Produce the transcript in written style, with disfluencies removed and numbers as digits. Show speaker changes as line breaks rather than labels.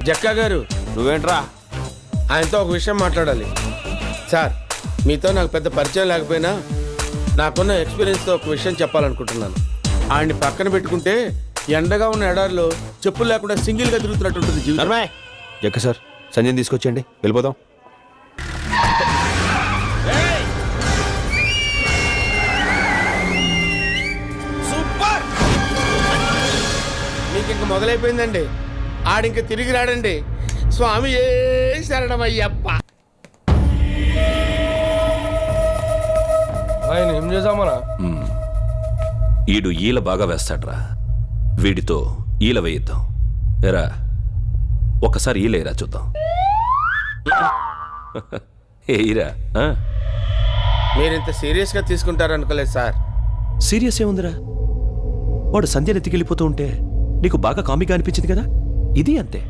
జక్కా గారు,
నువ్వేంట్రా?
ఆయనతో ఒక విషయం మాట్లాడాలి. సార్, మీతో నాకు పెద్ద పరిచయం లేకపోయినా నాకున్న ఎక్స్పీరియన్స్తో ఒక విషయం చెప్పాలనుకుంటున్నాను. ఆయన్ని పక్కన పెట్టుకుంటే ఎండగా ఉన్న ఎడారిలో చెప్పులు లేకుండా సింగిల్గా తిరుగుతున్నట్టుంటుంది జీవితం.
జక్క సార్, సంజయ్ తీసుకొచ్చేయండి, వెళ్ళిపోదాం.
సూపర్! మీకు ఇంక మొదలైపోయిందండి. ఆడింక తిరిగి రాడండి. స్వామి ఏ శరణమయ్యప్ప.
ఆయన ఏం చేసామరా?
ఈడు ఈల బాగా వేస్తాడ్రా, వీడితో ఈల వేయిద్దాం. ఎరా, ఒకసారి ఈలేరా చూద్దాం. ఏయిరా.
మీరింత సీరియస్గా తీసుకుంటారనుకోలేదు సార్.
సీరియస్ ఏముందిరా? వాడు సంధ్యను ఎత్తికెళ్ళిపోతూ ఉంటే నీకు బాగా కామిగా అనిపించింది కదా, ఇది అంతే.